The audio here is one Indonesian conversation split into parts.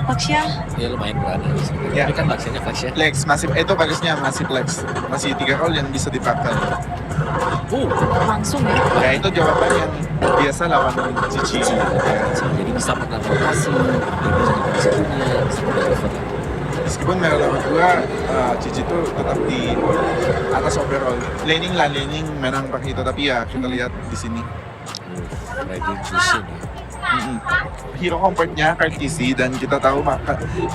Laksya? Ya lumayan berani. Ya. Tapi kan Laksanya flex ya. Flex, masih itu bagusnya masih flex. Masih 3 roll yang bisa dipakai. Langsung ya? Ya itu jawaban yang biasa lawan Cici. Jadi bisa menang rotasi, bisa punya, bisa deliver. Meskipun mereka berdua, Cici itu tetap di atas overall. Laning menang pakai itu, tapi ya kita lihat di sini. Riding Jushin ya. Hero comfortnya KTC dan kita tahu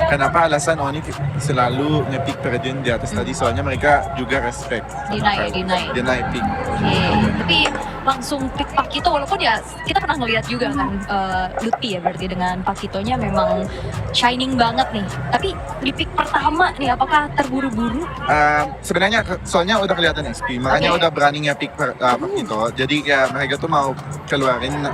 kenapa alasan Oni selalu nge-pick Peredin di atas tadi, soalnya mereka juga respect deny pick. Tapi langsung pick Pakito, walaupun ya kita pernah ngeliat juga kan Lutfi ya, berarti dengan Pakitonya memang shining banget nih. Tapi di pick pertama nih apakah terburu-buru? Sebenarnya soalnya udah kelihatan XP, makanya udah berani nge-pick Pakito. Jadi ya mereka tuh mau keluarin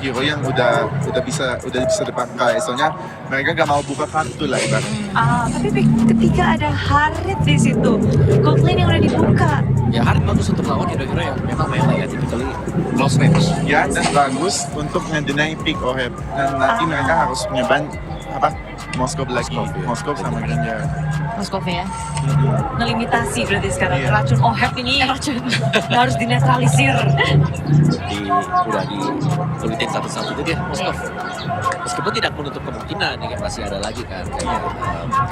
hero yang udah bisa dipakai, soalnya mereka gak mau buka kartu lah ibaratnya. Tapi ketika ada Harit di situ, gold lane yang udah dibuka. Ya Harit bagus untuk lawan hero-hero yang memang melee ya, typically close range. Ya, dan bagus untuk nge-deny pick Oheb. Dan nanti mereka harus nyeban Moskov lagi, Moskov sama Granger. Moskov ya, ngelimitasi berarti sekarang racun Oheb ini harus dinetralisir. Udah dikulitin satu-satu dia Moskov. Meskipun tidak menutup kemungkinan ya, masih ada lagi kan kayak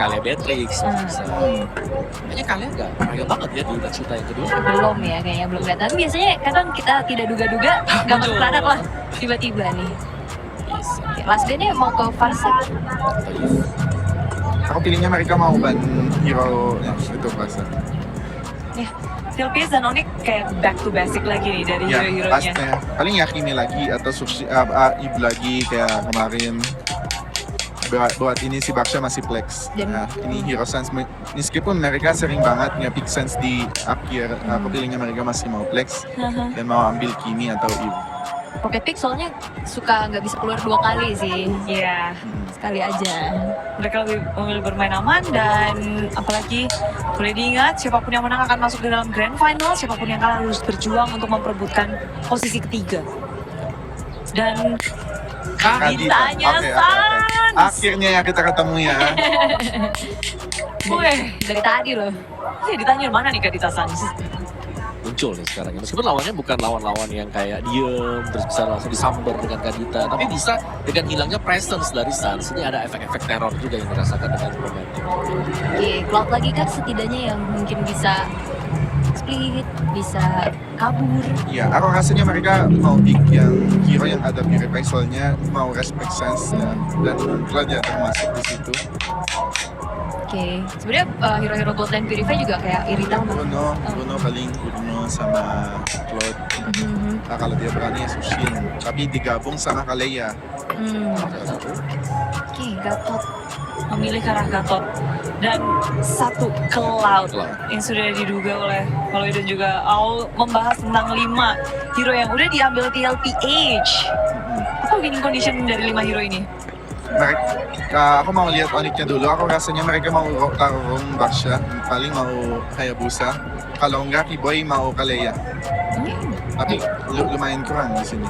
Kalia Beatrix bisa. Kayaknya Kalia nggak banget ya di Cita yang kedua. Belum ya, kayaknya belum kelihatan. Biasanya kadang kita tidak duga-duga nggak masuk radar lah tiba-tiba nih. Last day-nya mau ke Farsa. Aku pilihnya mereka mau ban hero yang itu Farsa. Ya, Sylvius dan Onyx kayak back to basic lagi nih dari Ya, hero-heronya. pastinya. Paling Yakimi lagi atau Ib lagi kayak kemarin. Buat ini si Baksha masih flex. Nah, ini Hero Sense meskipun mereka sering banget nge-pick Sense di akhir, aku pilihnya mereka masih mau flex dan mau ambil Kimi atau Ib. Pocket pick soalnya suka nggak bisa keluar 2 kali sih. Iya, sekali aja. Mereka lebih memilih bermain aman dan apalagi boleh diingat siapapun yang menang akan masuk ke dalam grand final, siapapun yang kalah harus berjuang untuk memperebutkan posisi ketiga. Dan Kaditanya Sans. Akhirnya ya kita ketemu ya. Dari tadi loh. Ya ditanya mana nih Kadita Sans? Muncul nih sekarang. Meskipun lawannya bukan lawan-lawan yang kayak diem terus bisa langsung disamber dengan Kadita, tapi bisa dengan hilangnya presence dari Sans. Ini ada efek-efek teror juga yang dirasakan dengan pemain. Oke, Cloud lagi kan setidaknya yang mungkin bisa split, bisa kabur. Ya, aku rasanya mereka mau pick yang hero yang ada mirip Excelnya, mau respect Sense dan Cloud ya termasuk di situ. Oke, sebenarnya hero-hero Gold Lane Purify juga kayak iritan. Bruno paling Bruno sama Cloud. Kalau dia berani ya Sushin, tapi digabung sama Kaleya. Oke, Gatot memilih ke arah Gatot dan satu Cloud yang sudah diduga oleh Maloy dan juga Aul membahas tentang 5 hero yang udah diambil TLPH. Apa winning condition dari 5 hero ini? Aku mau lihat Onyxnya dulu. Aku rasanya mereka mau tarung Baksha, paling mau Hayabusa. Kalau enggak, Kiboy mau Kaleya. Tapi lumayan kurang di sini.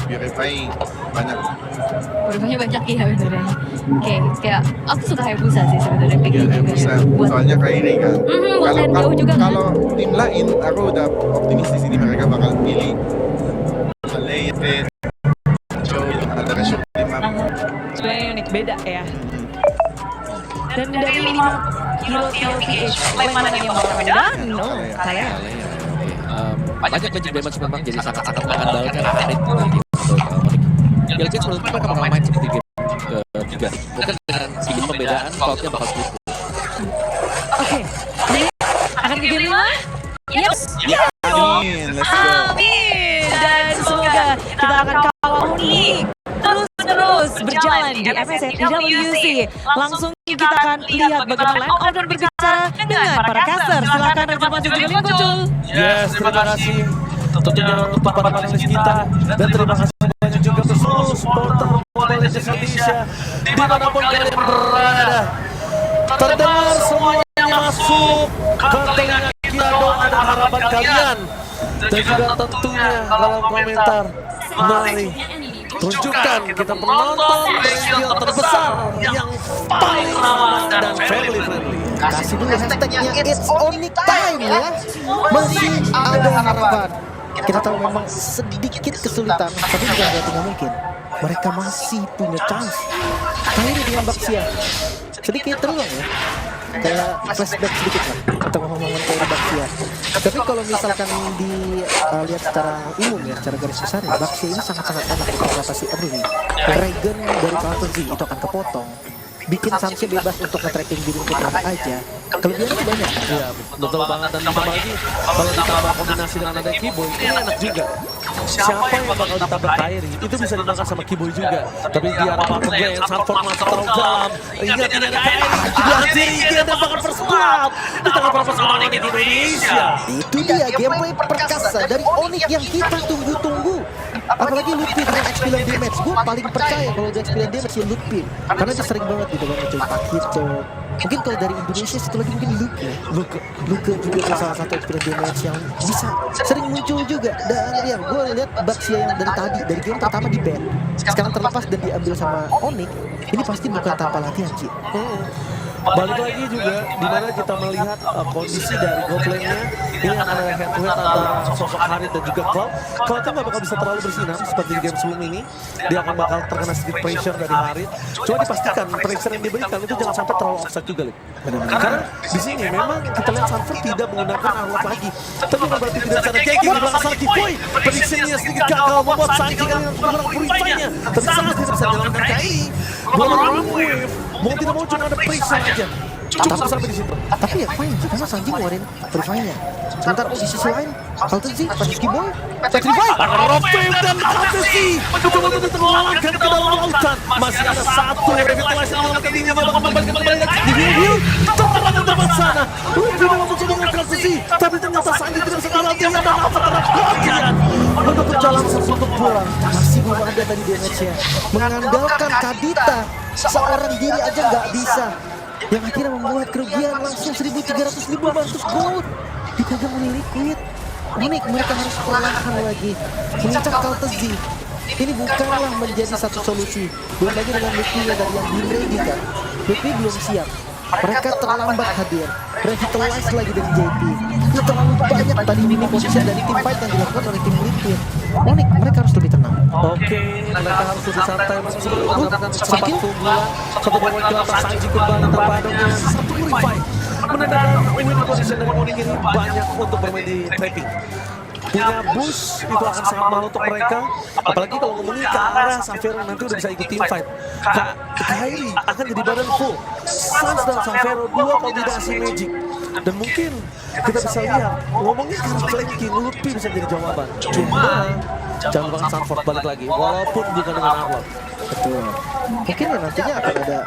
Purify banyak. Purify banyak ya benernya. Oke, kayak aku suka Hayabusa sih sebenarnya. Iya, Hayabusa. Soalnya Kairi kan. Kalau tim lain, aku udah optimis di sini mereka bakal pilih Kaleya, sebenarnya unik beda ya. Dan dari 5 hero TLPH, mana yang mau dan Kaleya. Banyak magic damage memang jadi sangat-sangat mengandalkan Harit nanti untuk Onyx. Yelchin menurut mereka bakal main seperti game ketiga. Mungkin dengan sedikit pembedaan, Cloud-nya bakal split. Oke, akan ke game 5? Yes! Amin, let's go. Amin! Dan semoga kita akan kawal unik terus berjalan di MSWC. Langsung kita akan lihat bagaimana line out dan berbicara dengan para caster. Silakan Raja Maju juga muncul. Yes, terima kasih tentunya untuk para panelis kita dan terima kasih banyak juga untuk seluruh supporter Mobile Legends Indonesia dimanapun kalian berada. Terdengar semuanya masuk ke telinga kita doa dan harapan kalian dan juga tentunya dalam komentar. Mari tunjukkan kita penonton region terbesar yang dan family friendly. Kasih dulu hashtagnya It's Onyx Time ya. Masih ada harapan. Kita tahu memang sedikit kesulitan, tapi bukan berarti nggak mungkin. Mereka masih punya chance. Kairi dengan Baxia sedikit terulang ya, kayak flashback sedikit lah untuk ngomong-ngomong Kairi Baxia. Tapi kalau misalkan dilihat secara umum ya, secara garis besar ya, Baxia ini sangat-sangat enak untuk mengatasi early. Regen dari Carlton Z itu akan kepotong, bikin Sanche bebas untuk nge-tracking di rumput mana aja. Kelebihannya itu banyak. Iya, betul banget. Dan ditambah lagi kalau ditambah kombinasi dengan ada Keyboy, ini enak juga. Siapa yang bakal ditabrak Kairi itu bisa dimakan sama Keyboy juga. Tapi dia ada Phantom Blade, Sanford masuk terlalu dalam. Ingat ini ada Kairi, dihancur dia dan bakal first blood di tengah perpasangan Onyx Indonesia. Itu dia gameplay perkasa dari Onyx yang kita tunggu-tunggu. Apalagi Lutfi dengan X9 damage. Gue paling percaya kalau udah X9 damage ya Lutfi, karena dia sering banget gitu kan ngecoy Pakito. Mungkin kalau dari Indonesia satu lagi mungkin Luke juga salah satu X9 damage yang bisa sering muncul juga. Dan ya gue lihat Baxia yang dari tadi, dari game pertama di ban, sekarang terlepas dan diambil sama Onyx, ini pasti bukan tanpa latihan Ci. Balik lagi juga dimana kita melihat kondisi dari Goblin-nya. Ini akan ada head to head antara sosok Harit dan juga Cloud. Cloud tuh gak bakal bisa terlalu bersinar seperti di game sebelum ini. Dia akan bakal terkena sedikit pressure dari Harit. Cuma dipastikan pressure yang diberikan itu jangan sampai terlalu offset juga, Lip. Karena di sini memang kita lihat Sanford tidak menggunakan Arlot lagi. Tapi bukan berarti tidak bisa ada Keki di belakang Sanji. Boy, prediksinya sedikit gagal membuat Sanji kali yang menggunakan purify-nya. Tapi sangat tidak bisa jalankan Kairi. Belum wave, mau tidak mau cuma ada pressure aja. Cukup sampai di situ. Tapi ya fine sih, karena Sanji ngeluarin purify-nya. Sementara di sisi lain, Carlton Z, Patrick Keyboy, Sacrifice. Rofim dan Fantasy mencoba untuk terlelangkan ke dalam lautan. Masih ada satu revitalize yang menyelamatkan dirinya, bakal kembali lagi di Hill. Tertekan di depan sana. Lebih dalam mencoba dengan Fantasy, tapi ternyata Sanji tidak bisa melatih yang dan apa terlalu untuk jalan untuk pulang. Masih belum ada tadi damage-nya. Mengandalkan Kadita, seorang diri aja nggak bisa. Yang akhirnya membuat kerugian langsung 1.300.500 gold. Dipegang oleh Liquid. Onyx mereka harus perlahan lagi mengincar Carlton Z. Ini bukanlah menjadi satu solusi. Belum lagi dengan Liquid dari yang belum ready kan. Liquid belum siap. Mereka terlambat hadir. Revitalize lagi dari JP. Itu terlalu banyak tadi mini position dari tim fight yang dilakukan oleh tim Liquid. Onyx mereka harus lebih tenang. Oke, mereka harus lebih santai masih sebelum mendapatkan kesempatan keunggulan. Satu poin ke atas Sanji kembali terpadu dengan satu purify. Menandakan win position dari Onyx ini banyak untuk bermain di trapping. Punya boost itu akan sangat mahal untuk mereka. Apalagi kalau ngomongin ke arah Xavero nanti udah bisa ikut team fight. Kairi akan jadi badan full. Sans dan Xavero dua kombinasi magic. Dan mungkin kita bisa lihat ngomongin karena flanking Lutfi bisa jadi jawaban. Cuma jangan lupa Sanford balik lagi walaupun bukan dengan Arlot. Betul. Mungkin ya nantinya akan ada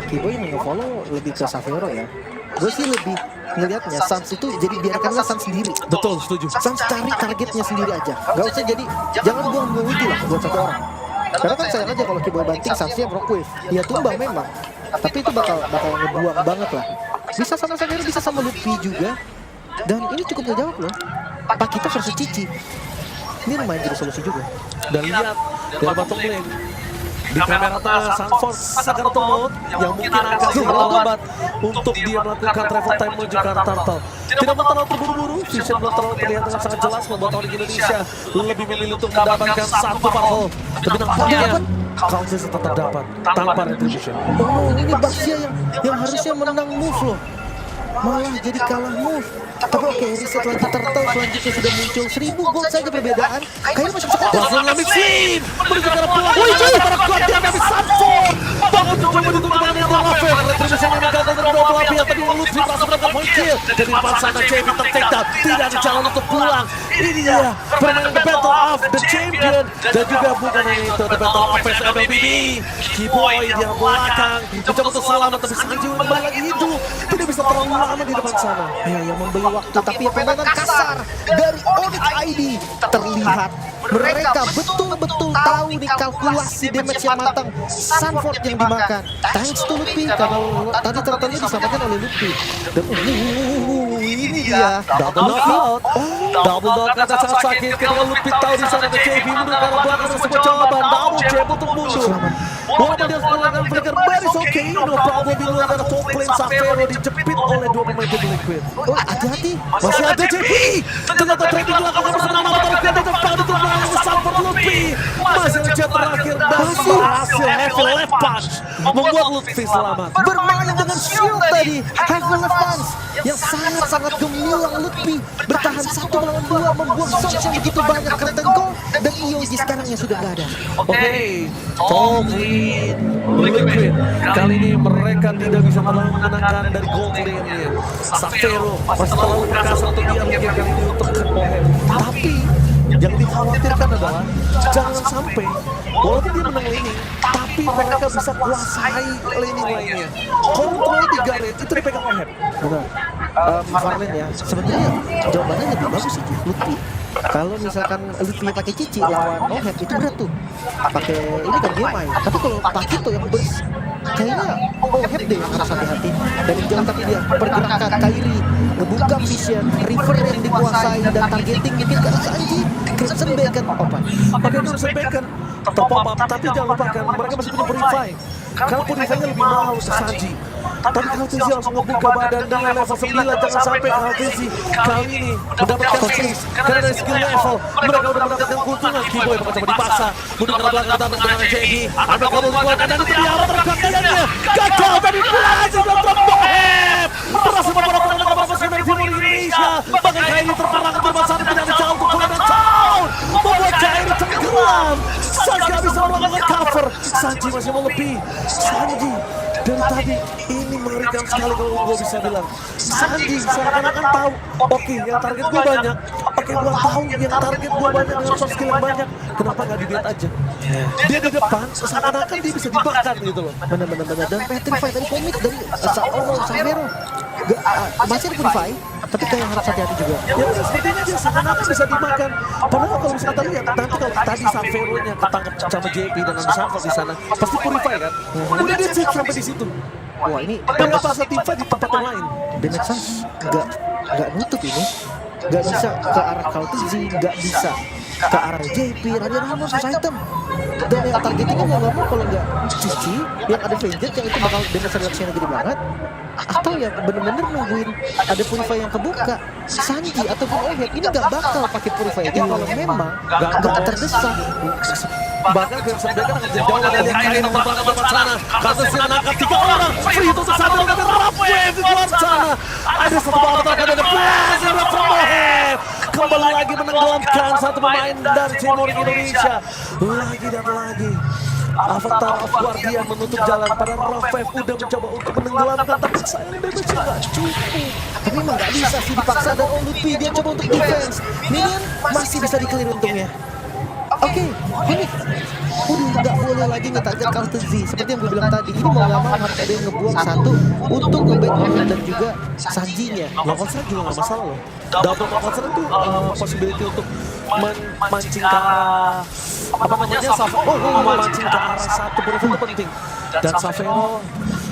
Keyboy yang nge-follow lebih ke Xavero ya. Gue sih lebih ngelihatnya Sans itu jadi biarkanlah Sans sendiri. Betul, setuju. Sans cari targetnya sendiri aja. Gak usah jadi, jangan buang-buang ulti lah buat satu orang. Karena kan sayang aja kalau Keyboy banting Sansnya Brockwave. Ya tumbang memang. Tapi itu bakal ngebuang banget lah. Bisa sama Xavero, bisa sama Lutfi juga. Dan ini cukup ngejawab loh. Pakito versus Cici. Ini lumayan jadi solusi juga. Dan lihat dari bottom lane di kamera tengah Sanford Sakarto Mode yang mungkin akan terlambat untuk dia melakukan travel time menuju ke arah Turtle. Tidak mau terlalu terburu-buru, vision belum terlalu terlihat dengan sangat jelas membuat Onyx Indonesia lebih memilih untuk mendapatkan satu parhol. Tapi nampaknya Kansas tetap dapat tanpa retribution. Oh, ini Baxia yang harusnya menang move loh. Malah jadi kalah move. Tapi oke, reset lagi Turtle selanjutnya sudah muncul 1000 gold saja perbedaan. Kayaknya masih bisa kontak. Langsung ngambil Slim menuju ke arah pulang. Woi cuy, para kuat dia habis Sanford. Bangun mencoba ditutup dengan yang Rafael. Retribution yang gagal dari dua belah pihak tadi Lutfi langsung mendapatkan point kill. Jadi di depan sana JP ter-take down. Tidak ada jalan untuk pulang. Ini dia permainan The Battle of the Champion. Dan juga bukan hanya itu, The Battle of MLBB. Keyboy di belakang mencoba untuk selamat tapi Sanji kembali lagi hidup. Tidak bisa terlalu lama di depan sana. Ya, yang membeli waktu, tapi permainan kasar dari Onyx ID terlihat. Mereka betul-betul tahu nih kalkulasi damage yang matang. Sanford yang dimakan. Thanks to Lutfi, kalau tadi turtle-nya diselamatkan oleh Lutfi. Dan ini dia double knockout. Double knockout sangat sakit ketika Lutfi tahu di sana ada JP mundur ke arah belakang dan sebuah jawaban double jab untuk mundur. Walaupun dia menggunakan flicker, but it's okay. No problem di luar dari top lane. Savero dijepit oleh 2 pemain Team Liquid. Oh, hati-hati. Masih ada JP. Ternyata trading dilakukan bersama nama Target di depan itu mengalami Sanford Lutfi. Masih ada jet terakhir dan berhasil heavy left punch membuat Lutfi selamat. Bermain dengan shield tadi. Heavy left punch yang sangat-sangat gemilang. Lutfi bertahan 1 melawan 2, membuang shots yang begitu banyak ke Tengko, dan EOG sekarang yang sudah gak ada. Oke, top lane Liquid. Kali ini mereka tidak bisa terlalu menenangkan dari gold lane-nya. Savero masih terlalu perkasa untuk dia kali ini untuk Oheb. Tapi yang dikhawatirkan adalah jangan sampai walaupun dia menang laning, tapi mereka bisa kuasai laning lainnya. Kontrol 3 lane itu dipegang Oheb. Benar. Farlane ya, sebenarnya jawabannya lebih bagus sih Lutfi. Kalau misalkan Lutfi pakai Cici lawan Oheb itu berat tuh. Pakai ini kan dia main. Tapi kalau Pakito yang kayaknya Oheb deh yang harus hati-hati. Dari jauh tapi dia pergerakan Kairi ngebuka vision, river yang dikuasai dan targeting mungkin ke Sanji, Crimson Bacon open. Pakai Crimson Bacon terpop up, tapi jangan lupakan mereka masih punya Purify. Karena Purify-nya lebih mahal ke Sanji. Tapi Kaltizi langsung ngebuka badan dengan level 9. Jangan sampai Kaltizi kali ini mendapatkan chase. Karena dari skill level mereka udah mendapatkan keuntungan. Keyboy bakal coba dipaksa mundur ke belakang tapi dengan JD ada kabel dikeluarkan dan itu dia terkakaiannya gagal tapi berhasil dan terbohep berhasil memperoleh dengan profesional dari timur Indonesia. Bahkan Kairi terperang terbesar tidak ada jauh untuk pulang dan down membuat Kairi tenggelam. Sanji gak bisa melakukan cover. Sanji masih mau lebih. Sanji dari tadi ini mengerikan sekali kalau gue bisa bilang. Sanji seakan-akan tahu, oke, yang target gue banyak. Oke, gue tahu yang target gue banyak dengan soft skill yang banyak. Kenapa gak di-bait aja? Dia di depan, seakan-akan dia bisa dimakan gitu loh. Benar-benar. Dan Petrify tadi komit dari Savero. Masih ada Purify, tapi kayak harus hati-hati juga. Ya sepertinya dia seakan-akan bisa dimakan. Padahal kalau misalnya kita lihat, nanti kalau tadi Savero-nya ketangkep sama JP dan ada Sanford di sana, pasti Purify kan? Udah dia cek sampai di situ. Wah ini Kenapa Sativa di tempat yang lain? Damage Sans nggak nutup ini. Nggak bisa ke arah Kaltizi, nggak bisa ke arah JP, Raja Ramos, item. Dan yang targetingnya mau nggak mau kalau nggak Cici, yang ada Vengeance yang itu bakal damage reduction-nya gede banget. Atau yang bener-bener nungguin ada Purify yang kebuka. Sanji ataupun Oheb ini nggak bakal pakai Purify dia kalau memang nggak terdesak. Bahkan Crimson Bacon akan jauh dari yang kain nomor belakang tempat sana. Karena si menangkap 3 orang. Free untuk sadar dan Rap Wave di luar sana. Ada satu bawah akan ada blast yang from Oheb. Kembali lagi menenggelamkan satu pemain dari Timor Indonesia. Lagi dan lagi. Avatar of Guardian menutup jalan pada Rafev udah mencoba untuk menenggelamkan tapi sayang damage-nya gak cukup. Tapi memang nggak bisa sih dipaksa dan Lutfi dia coba untuk defense. Minion masih bisa di-clear untungnya. Oke, ini udah nggak boleh lagi nge-target Kaltizi. Seperti yang gue bilang tadi, ini mau nggak mau harus ada yang ngebuang satu untuk nge-bait Oheb dan juga Sanjinya. Lawan serang juga gak masalah loh. Double lawan serang tuh possibility untuk mancing ke arah mancing ke arah satu Purify itu penting. Dan Savero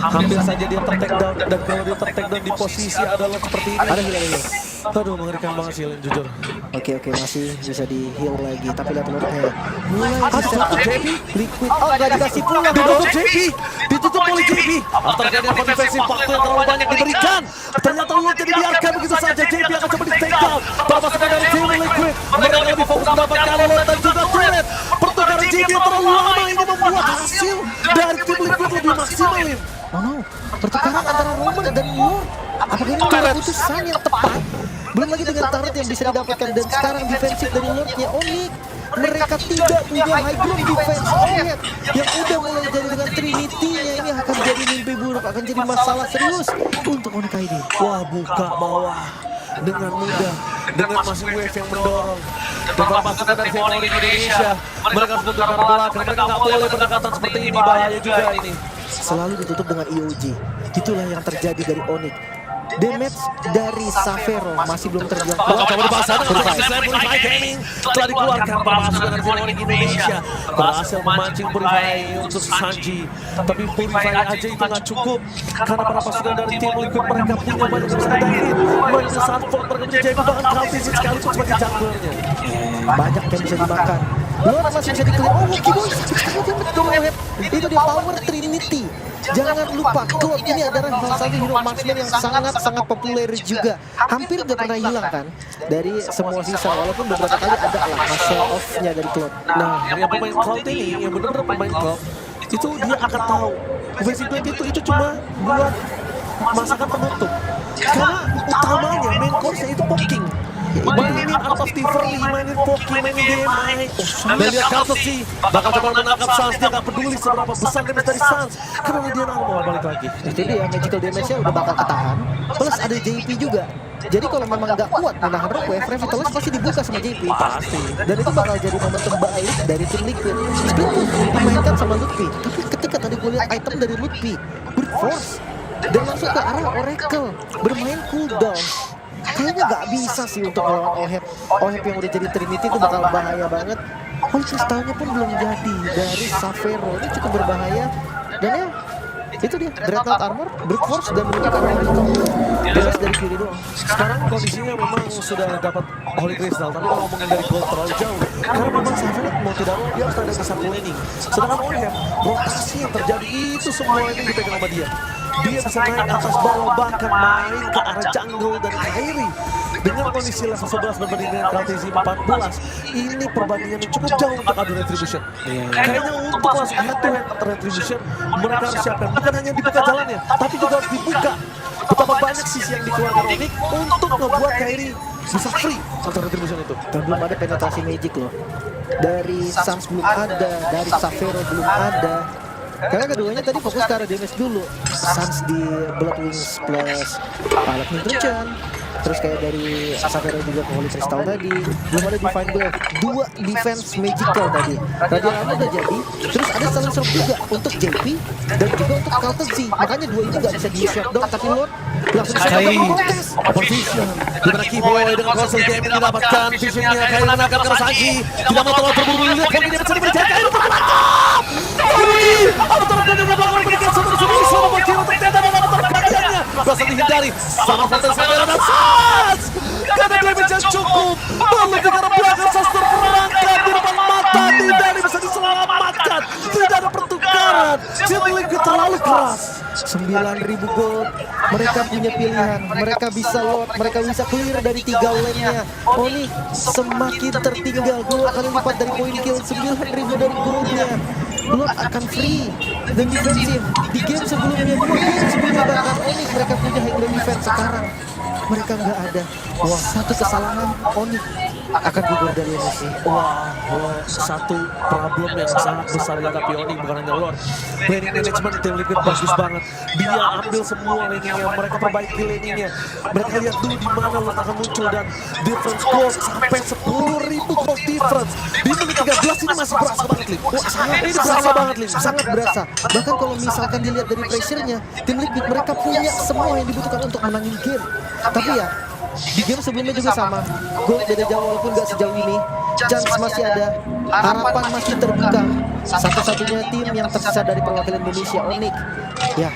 hampir saja dia ter-take down, dan kalau dia ter-take down di posisi adalah seperti ini. Ada heal. Aduh, mengerikan banget sih jujur. Oke, masih bisa di heal lagi. Tapi lihat lordnya mulai Aduh, bisa tutup JP. liquid. Oh, nggak dikasih pulang. Ditutup JP, ditutup oleh JP. Terjadi apa defensif waktu yang terlalu banyak diberikan. Ternyata Lutfi dibiarkan begitu saja. JP akan coba di take down. Permasalahan dari tim Liquid. Mereka lebih fokus mendapatkan Lord dan juga turret. Pertukaran JP terlalu lama ini membuat hasil dari tim Liquid lebih maksimal. Oh no, pertukaran antara Roman dan Lord. Apakah ini keputusan yang tepat? Belum lagi dengan turret yang bisa didapatkan dan sekarang defensif dari Lordnya Onyx. Mereka tidak punya high ground defense Oheb yang udah mulai jadi dengan Trinity-nya. Ini akan jadi mimpi buruk, akan jadi masalah serius untuk Onyx ID. Wah, buka bawah dengan mudah, dengan masih wave yang mendorong. Dan pasukan dari Timor Indonesia, mereka harus mundur ke arah belakang. Mereka nggak boleh pendekatan seperti ini, bahaya juga ini. Selalu ditutup dengan EOG. Itulah yang terjadi dari Onyx. Damage dari Savero masih belum terbilang kuat. Coba dipaksa dengan Purify Gaming telah dikeluarkan pasukan dari Timor Indonesia. Berhasil memancing Purify untuk Sanji. Tapi Purify aja itu nggak cukup. Karena para pasukan dari tim Liquid mereka punya banyak yang bisa didahin. Banyak Sanford, mereka punya JP, bahkan Kaltizi sekaligus sebagai junglernya. Banyak yang bisa dimakan. Lord masih bisa di-clear. Oh, Wookie Boy setengah damage dari Oheb. Itu dia power Trinity. Jangan lupa, Cloud ini adalah salah satu hero marksman yang sangat-sangat populer juga. Hampir gak pernah hilang kan dari semua season, walaupun beberapa kali ada lah masa off-nya dari Cloud. Nah, yang pemain Cloud ini, yang benar-benar pemain Cloud, itu dia akan tahu Fancy Blade itu cuma buat masakan penutup. Karena utamanya main course-nya itu poking. Mainin Art of Tiverly, mainin poking, mainin DMI. Dan lihat Kartus sih, bakal coba menangkap Sans. Dia gak peduli seberapa besar damage dari Sans, karena dia mau balik lagi. Itu dia, magical damage-nya udah bakal ketahan. Plus ada JP juga. Jadi kalau memang nggak kuat menahan Rockwave, Revitalize pasti dibuka sama JP. Pasti. Dan itu bakal jadi momentum balik dari tim Liquid. Split pun dimainkan sama Lutfi. Tapi ketika tadi gue lihat item dari Lutfi, Brute Force, dan langsung ke arah Oracle, bermain cooldown. Kayaknya nggak bisa sih untuk melawan Oheb. Oheb yang udah jadi Trinity itu bakal bahaya banget. Holy Crystal-nya pun belum jadi dari Savero. Ini cukup berbahaya. Dan ya, itu dia, Dreadnought Armor, Brute Force, dan menunjukkan Oracle. Bebas dari Fury doang. Sekarang kondisinya memang sudah dapat Holy Crystal, tapi kalau ngomongin dari gold terlalu jauh, karena memang Savannah mau tidak mau dia harus ada di satu laning. Sedangkan Oheb, rotasi yang terjadi itu semua ini dipegang sama dia. Dia bisa naik atas bawah, bahkan main ke arah jungle dan Kairi. Dengan kondisi level 11 berbanding dengan KTZ 14, ini perbandingan yang cukup jauh untuk adu Retribution. Kayaknya untuk langsung head to head Retribution, mereka harus siapkan. Bukan hanya dibuka jalannya, tapi juga harus dibuka betapa banyak sisi yang dikeluarkan Onyx untuk membuat Kairi bisa free untuk Retribution itu. Dan belum ada penetrasi magic loh. Dari Sans belum ada, dari Savero belum ada. Karena keduanya tadi fokus ke arah damage dulu. Sans di Blood Wings plus Pilot Nitrogen. Terus kayak dari Savero juga ke Holy Crystal tadi. Belum ada Divine Glaive. 2 defense magical tadi. Radiant Armor udah jadi. Terus ada Silent Surf juga untuk JP dan juga untuk Kaltezi. Makanya 2 ini gak bisa di shutdown, tapi Lord langsung Kairi, dikontes. Vision, dimana Keyboy dengan konsol game mendapatkan visionnya. Kairi menangkap ke Sagi. Tidak mau terlalu terburu-buru, lihat Pogi dia bisa diberi Kairi tertangkap. Pogi, Avatar Pogi belakang memberikan satu solusi membuat Kiro ternyata Avatar kaliannya berhasil dihindari sama Fantasy Savera dan Sans. Karena damage yang cukup, lalu di arah belakang Sans terperangkap di depan mata, tidak bisa diselamatkan, tidak ada pertukaran. Tim Liquid terlalu keras. 9.000 gold, mereka punya pilihan, mereka bisa load, mereka bisa clear dari 3 lane-nya. Onyx semakin tertinggal, 2 kali lipat dari poin kill, 9.000 dari goldnya. Lord akan free dan defensif. Di game sebelumnya, 2 game sebelumnya bahkan Onyx mereka punya high ground defense. Sekarang mereka nggak ada. Wah, satu kesalahan Onyx akan gugur dari ini sih. Wah, satu problem yang sangat besar dihadapi Onyx, bukan hanya Lord. Laning management tim Liquid bagus banget. Dia ambil semua laningnya, mereka perbaiki laningnya. Mereka lihat dulu di mana Lord akan muncul dan difference gold sampai 10.000 gold difference. Di menit 13 ini masih berasa banget, Lim. Wah, ini berasa banget, Lim. Sangat berasa. Bahkan kalau misalkan dilihat dari pressure-nya, tim Liquid mereka punya semua yang dibutuhkan untuk menangin game. Tapi ya, di game sebelumnya juga sama. Gold beda jauh walaupun gak sejauh ini. Chance masih ada, harapan masih terbuka. Satu-satunya tim yang tersisa dari perwakilan Indonesia, Onyx. Ya,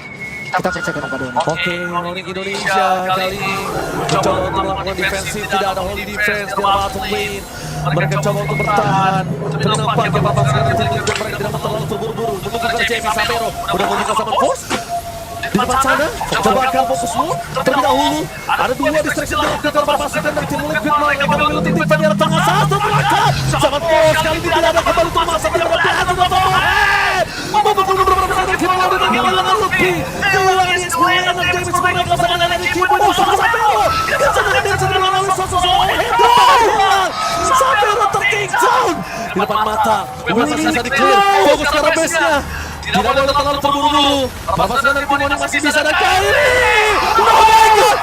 kita percayakan kepada Onyx. Oke, Onyx Indonesia kali ini mencoba untuk melakukan defensif, tidak ada holy defense di bottom lane. Mereka coba untuk bertahan, tapi nampaknya bapak sekarang mereka tidak mau terlalu terburu-buru. Menunggu ke Jamie Savero, udah membuka Summon Force. Di depan sana, coba akan fokus dulu. Terlebih dahulu, ada 2 distraction dilakukan oleh pasukan dari tim Liquid. Mereka mengambil titik pada arah tengah, satu berangkat. Summon Force kali ini tidak ada kembali untuk masa tidak ada pihak untuk Oheb. Membutuhkan beberapa dari Kimo dan kehilangan Lutfi. Kehilangan experience dan damage mereka sangat ada di Kimo dan Savero. Kesenangan damage yang dilalui sosok Oheb. Savero terking down di depan mata. Masih bisa di-clear, fokus ke arah base-nya. Tidak boleh terlalu terburu-buru. Pasukan dari tim Onyx masih bisa dan Kairi. Oh my god,